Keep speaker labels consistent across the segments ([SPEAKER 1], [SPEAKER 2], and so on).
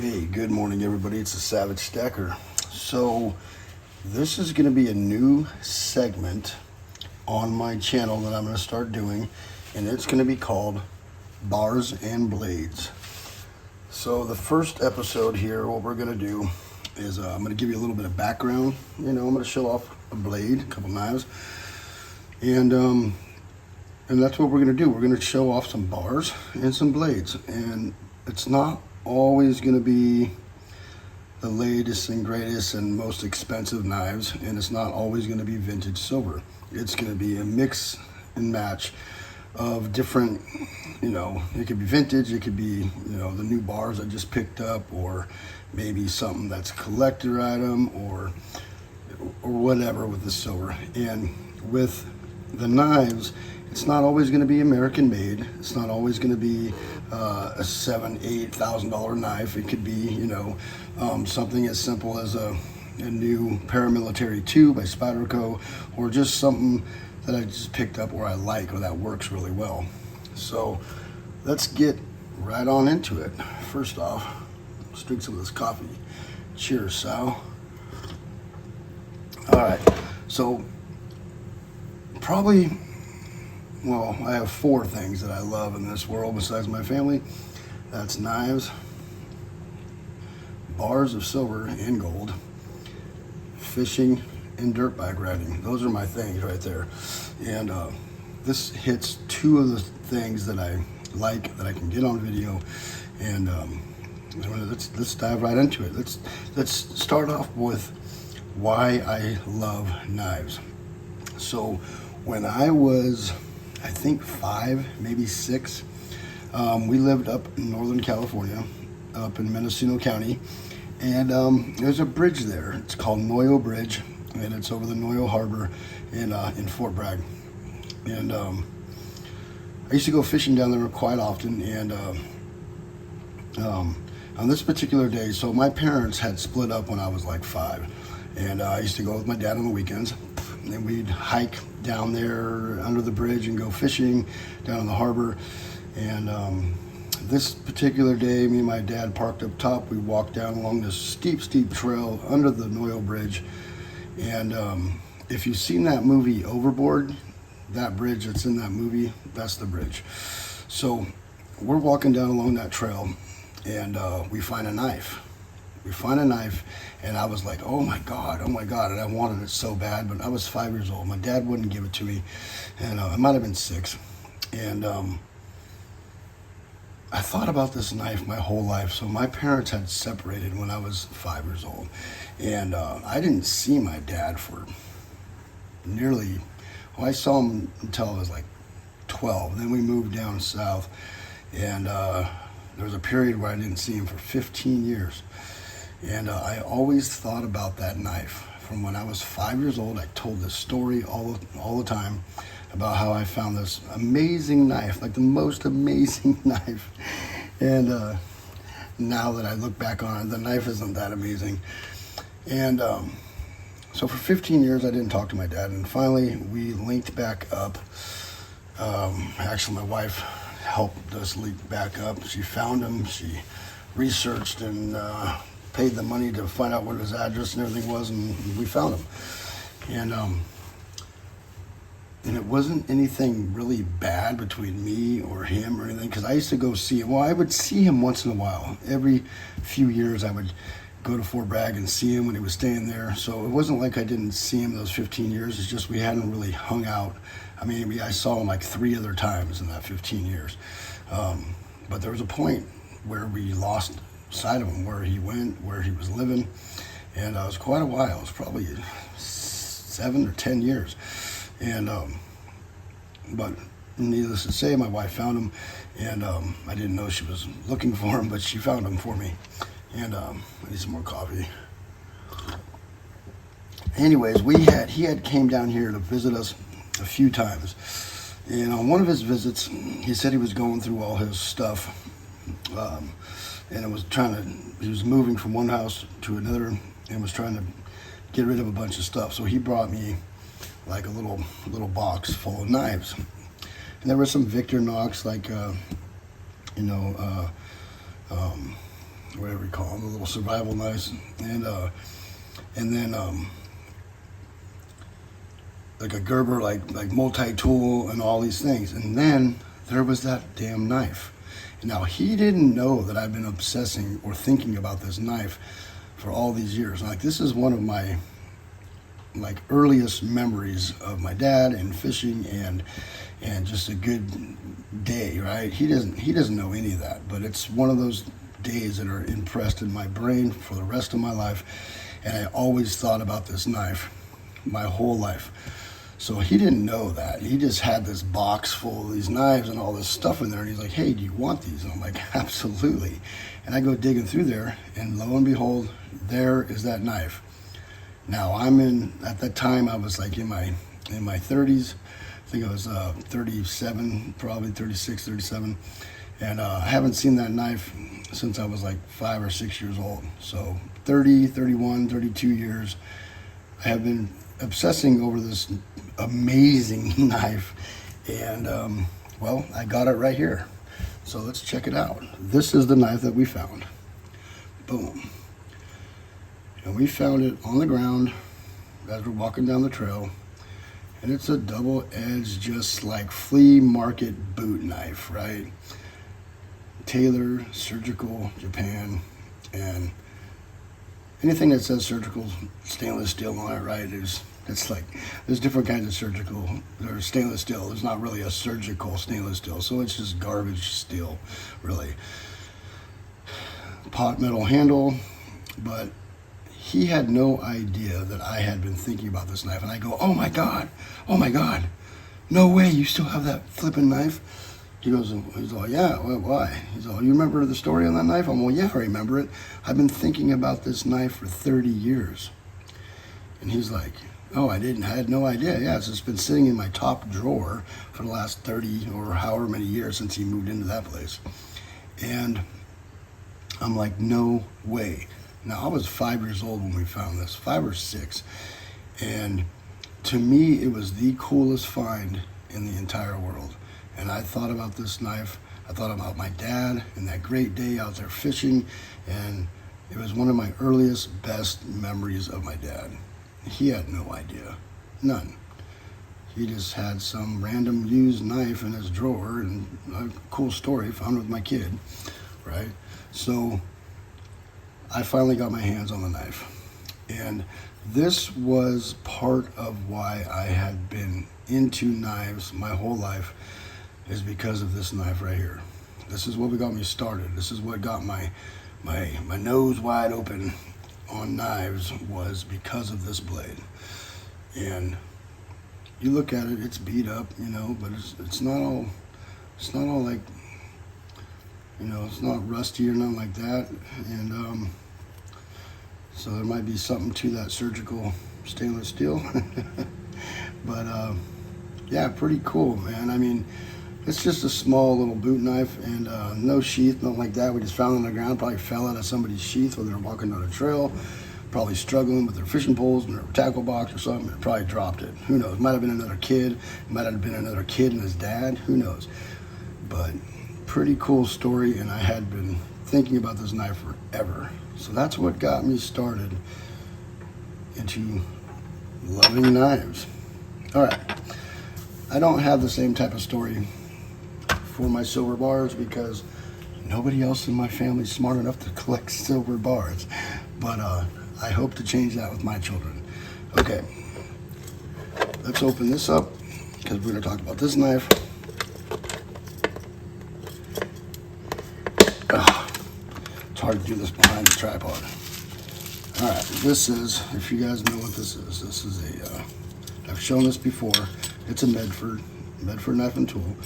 [SPEAKER 1] Hey, good morning everybody, it's the Savage Stacker. So this is going to be a new segment on my channel that I'm going to start doing, and it's going to be called Bars and Blades. So the first episode here, what we're going to do is I'm going to give you a little bit of background. I'm going to show off a blade, a couple knives, and that's what we're going to do. We're going to show off some bars and some blades, and it's not always going to be the latest and greatest and most expensive knives, and it's not always going to be vintage silver. It's going to be a mix and match of different, it could be vintage, it could be, the new bars I just picked up, or maybe something that's a collector item, or whatever with the silver. And with the knives, it's not always going to be American made. It's not always going to be a $7,000-$8,000 knife. It could be, something as simple as a new paramilitary 2 by Spyderco, or just something that I just picked up or I like, or that works really well. So let's get right on into it. First off, let's drink some of this coffee. Cheers, Sal. All right, so I have 4 things that I love in this world besides my family. That's knives, bars of silver and gold, fishing, and dirt bike riding. Those are my things right there. And this hits 2 of the things that I like, that I can get on video. And let's dive right into it. Let's start off with why I love knives. So when I was, I think 5, maybe 6, we lived up in Northern California, up in Mendocino County, and there's a bridge there. It's called Noyo Bridge, and it's over the Noyo Harbor in Fort Bragg. And I used to go fishing down there quite often, and on this particular day, so my parents had split up when I was like 5, and I used to go with my dad on the weekends, and we'd hike down there under the bridge and go fishing down in the harbor. And this particular day, me and my dad parked up top. We walked down along this steep trail under the Noyo Bridge. And if you've seen that movie Overboard, that bridge that's in that movie, that's the bridge. So we're walking down along that trail, and we find a knife. And I was like, oh my God, and I wanted it so bad, but I was 5 years old. My dad wouldn't give it to me, and I might have been 6. And I thought about this knife my whole life. So my parents had separated when I was 5 years old, and I didn't see my dad for I saw him until I was like 12. Then we moved down south, and there was a period where I didn't see him for 15 years. And I always thought about that knife. From when I was 5 years old, I told this story all the time about how I found this amazing knife, like the most amazing knife. And now that I look back on it, the knife isn't that amazing. And so for 15 years, I didn't talk to my dad. And finally, we linked back up. Actually, my wife helped us link back up. She found him. She researched and paid the money to find out what his address and everything was, and we found him. And it wasn't anything really bad between me or him or anything, because I used to go see him. Well, I would see him once in a while. Every few years I would go to Fort Bragg and see him when he was staying there. So it wasn't like I didn't see him those 15 years. It's just we hadn't really hung out. I mean, I saw him like 3 other times in that 15 years. But there was a point where we lost sight of him, where he went, where he was living, and it was quite a while. It was probably 7 or 10 years. And but needless to say, my wife found him, and I didn't know she was looking for him, but she found him for me. And I need some more coffee. Anyways, he had came down here to visit us a few times, and on one of his visits, he said he was going through all his stuff. And he was moving from one house to another, and was trying to get rid of a bunch of stuff. So he brought me like a little box full of knives. And there were some Victor Knox, like whatever you call them, the little survival knives, and then like a Gerber, like multi-tool and all these things. And then there was that damn knife. Now, he didn't know that I've been obsessing or thinking about this knife for all these years. Like, this is one of my earliest memories of my dad and fishing and just a good day, right? He doesn't know any of that, but it's one of those days that are impressed in my brain for the rest of my life. And I always thought about this knife my whole life. So he didn't know that. He just had this box full of these knives and all this stuff in there. And he's like, hey, do you want these? And I'm like, absolutely. And I go digging through there, and lo and behold, there is that knife. Now, at that time, I was like in my 30s. I think I was 37, probably 36, 37. And I haven't seen that knife since I was like 5 or 6 years old. So 30, 31, 32 years. I have been obsessing over this amazing knife, and well, I got it right here, so let's check it out. This is the knife that we found. Boom. And we found it on the ground as we're walking down the trail, and it's a double-edged, just like flea market boot knife, right? Taylor, surgical, Japan, and anything that says surgical stainless steel on it, right? It's like, there's different kinds of surgical. There's stainless steel. There's not really a surgical stainless steel, so it's just garbage steel, really. Pot metal handle, but he had no idea that I had been thinking about this knife. And I go, oh my God, no way, you still have that flipping knife? He's all, yeah, well, why? He's all, you remember the story on that knife? I'm all, yeah, I remember it. I've been thinking about this knife for 30 years. And he's like, oh, I had no idea. Yeah, it's just been sitting in my top drawer for the last 30 or however many years since he moved into that place. And I'm like, no way. Now, I was 5 years old when we found this, 5 or 6. And to me, it was the coolest find in the entire world. And I thought about this knife. I thought about my dad and that great day out there fishing. And it was one of my earliest, best memories of my dad. He had no idea. None. He just had some random used knife in his drawer, and a cool story, found it with my kid, right? So I finally got my hands on the knife. And this was part of why I had been into knives my whole life, is because of this knife right here. This is what got me started. This is what got my nose wide open on knives, was because of this blade. And you look at it, it's beat up, but it's not all like, it's not rusty or nothing like that. And so there might be something to that surgical stainless steel. But yeah, pretty cool, man. I mean, it's just a small little boot knife, and no sheath, nothing like that. We just found it on the ground, probably fell out of somebody's sheath when they were walking down a trail, probably struggling with their fishing poles and their tackle box or something, and probably dropped it. Who knows? Might have been another kid. Might have been another kid and his dad. Who knows? But pretty cool story, and I had been thinking about this knife forever. So that's what got me started into loving knives. All right. I don't have the same type of story for my silver bars, because nobody else in my family is smart enough to collect silver bars. But I hope to change that with my children. Okay, let's open this up, because we're going to talk about this knife. It's hard to do this behind the tripod. All right, this is, if you guys know what this is a, I've shown this before. It's a Medford knife and tool,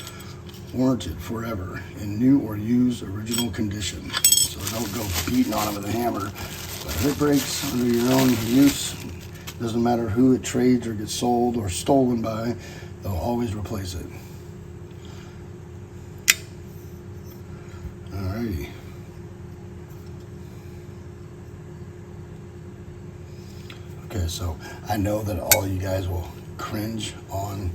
[SPEAKER 1] warranted forever in new or used original condition. So don't go beating on it with a hammer. But if it breaks under your own use, doesn't matter who it trades or gets sold or stolen by, they'll always replace it. Alrighty. Okay, so I know that all you guys will cringe on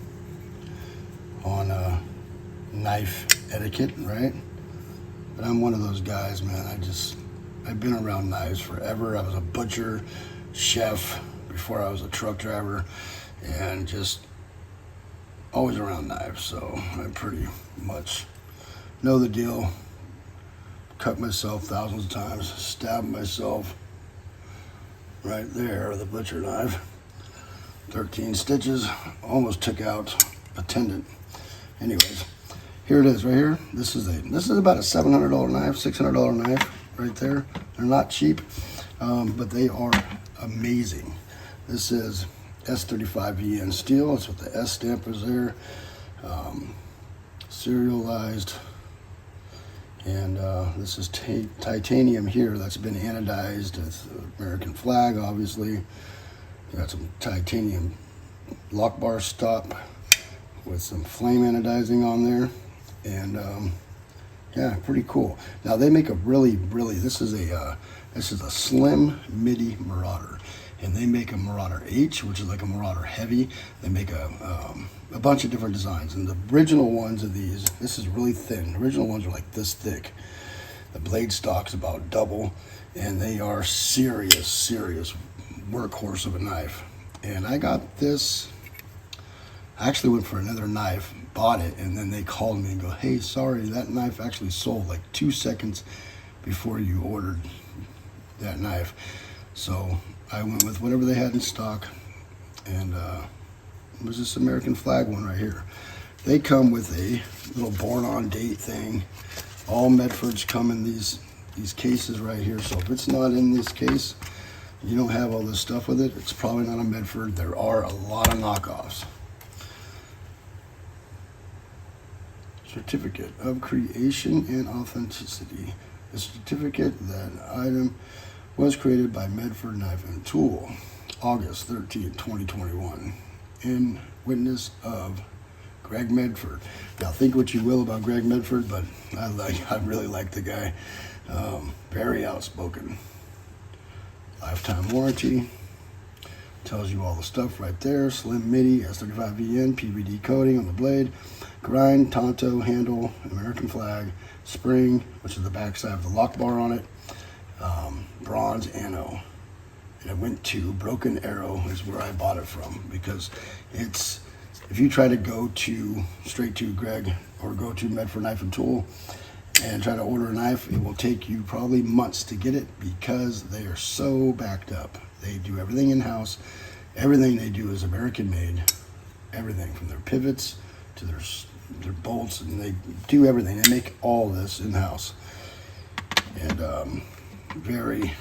[SPEAKER 1] knife etiquette, right? But I'm one of those guys, man. I've been around knives forever. I was a butcher, chef before I was a truck driver, and just always around knives. So I pretty much know the deal. Cut myself thousands of times, stabbed myself right there with a butcher knife. 13 stitches, almost took out a tendon. Anyways, here it is right here. This is about a $700 knife, $600 knife right there. They're not cheap, but they are amazing. This is S35VN steel. It's with the S stamp is there, serialized, and this is titanium here that's been anodized. It's the American flag, obviously. You got some titanium lock bar stop with some flame anodizing on there, and yeah, pretty cool. Now they make a really this is a slim midi Marauder, and they make a Marauder H, which is like a Marauder Heavy. They make a bunch of different designs, and the original ones of these, this is really thin. The original ones are like this thick. The blade stock's about double, and they are serious workhorse of a knife. And I got this, I actually went for another knife, bought it, and then they called me and go, hey, sorry, that knife actually sold like 2 seconds before you ordered that knife. So I went with whatever they had in stock, and it was this American flag one right here. They come with a little born on date thing. All Medfords come in these cases right here. So if it's not in this case, you don't have all this stuff with it, it's probably not a Medford. There are a lot of knockoffs. Certificate of creation and authenticity. The certificate that item was created by Medford Knife and Tool, August 13, 2021, in witness of Greg Medford. Now think what you will about Greg Medford, but I really like the guy. Very outspoken. Lifetime warranty. Tells you all the stuff right there. Slim midi, S35VN, PVD coating on the blade, grind, Tonto handle, American flag, spring, which is the backside of the lock bar on it, bronze anno. And it went to Broken Arrow is where I bought it from, because it's, if you try to go to straight to Greg or go to Medford Knife and Tool and try to order a knife, it will take you probably months to get it because they are so backed up. They do everything in-house. Everything they do is American made. Everything from their pivots to their bolts, and they do everything. They make all this in-house. And very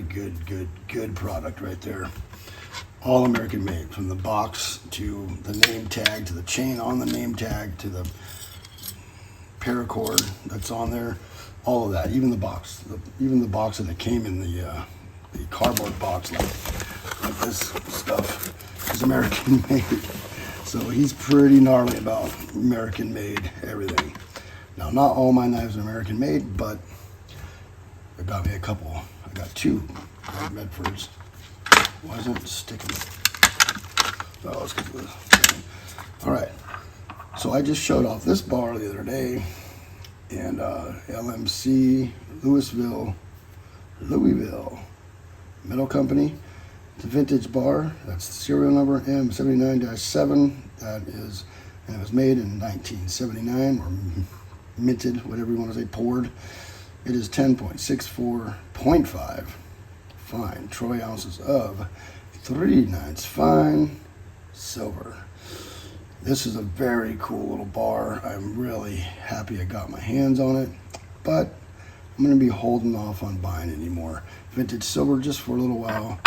[SPEAKER 1] good product right there. All American made, from the box to the name tag to the chain on the name tag to the paracord that's on there, all of that, even the box, even the box that it came in, the cardboard box, like this stuff is American made. So he's pretty gnarly about American made everything. Now, not all my knives are American made, but I got me a couple. I got two Medfords. Why isn't it sticking? Oh, let's get to this. All right. So I just showed off this bar the other day, and LMC, Louisville, Metal Company. It's a vintage bar. That's the serial number M79-7. That is, and it was made in 1979, or minted, whatever you want to say, poured. It is 10.64.5 fine troy ounces of 3/9 fine silver. This is a very cool little bar. I'm really happy I got my hands on it, but I'm going to be holding off on buying any more vintage silver just for a little while.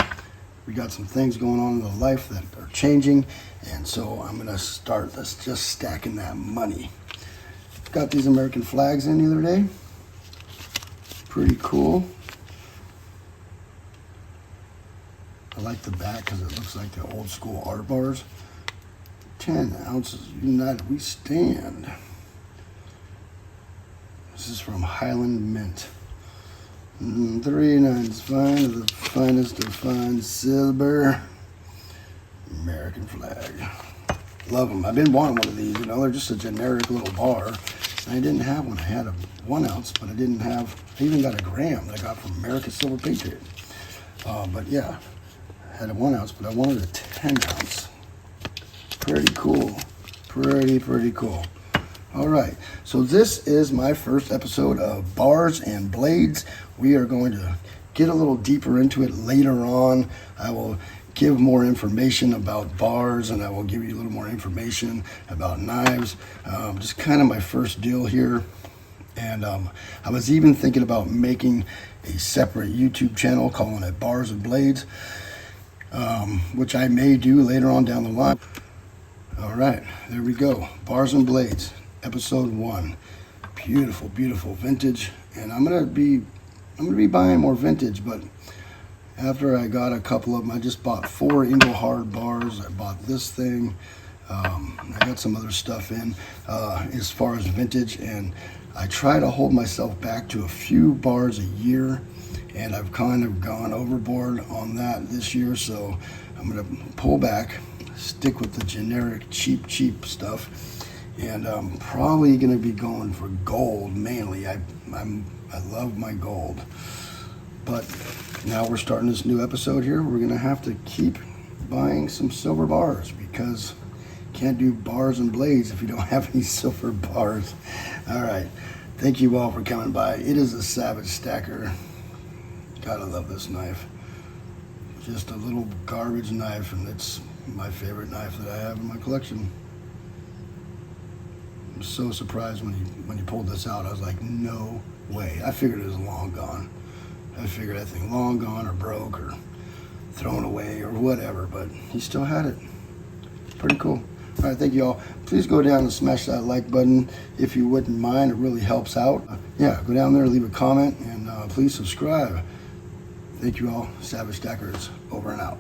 [SPEAKER 1] We got some things going on in the life that are changing, and so I'm going to start just stacking that money. Got these American flags in the other day. Pretty cool. I like the back because it looks like the old school art bars. 10 ounces United We Stand. This is from Highland Mint. 3/9 fine of the finest of fine silver. American flag. Love them. I've been wanting one of these, you know, they're just a generic little bar. I didn't have one. I had a 1 ounce, but I didn't have, I even got a gram that I got from America's Silver Patriot. But yeah, I had a 1 ounce, but I wanted a 10 ounce. Pretty cool. Pretty cool. All right, so this is my first episode of Bars and Blades. We are going to get a little deeper into it later on. I will give more information about bars, and I will give you a little more information about knives. Just kind of my first deal here. And I was even thinking about making a separate YouTube channel, calling it Bars and Blades, which I may do later on down the line. All right, there we go. Bars and Blades, episode 1. Beautiful, beautiful vintage. And I'm gonna be buying more vintage, but after I got a couple of them, I just bought 4 Engelhard bars. I bought this thing. I got some other stuff in as far as vintage, and I try to hold myself back to a few bars a year, and I've kind of gone overboard on that this year, so I'm gonna pull back, stick with the generic cheap stuff, and I'm probably gonna be going for gold mainly. I love my gold. But now we're starting this new episode here. We're gonna have to keep buying some silver bars, because you can't do bars and blades if you don't have any silver bars. All right, thank you all for coming by. It is a Savage Stacker. Gotta love this knife. Just a little garbage knife, and it's my favorite knife that I have in my collection. I'm so surprised when you pulled this out. I was like, no way. I figured it was long gone. I figured that thing long gone or broke or thrown away or whatever, but he still had it. Pretty cool. All right, thank you all. Please go down and smash that like button if you wouldn't mind. It really helps out. Yeah, go down there, leave a comment, and please subscribe. Thank you all. Savage Stackers, over and out.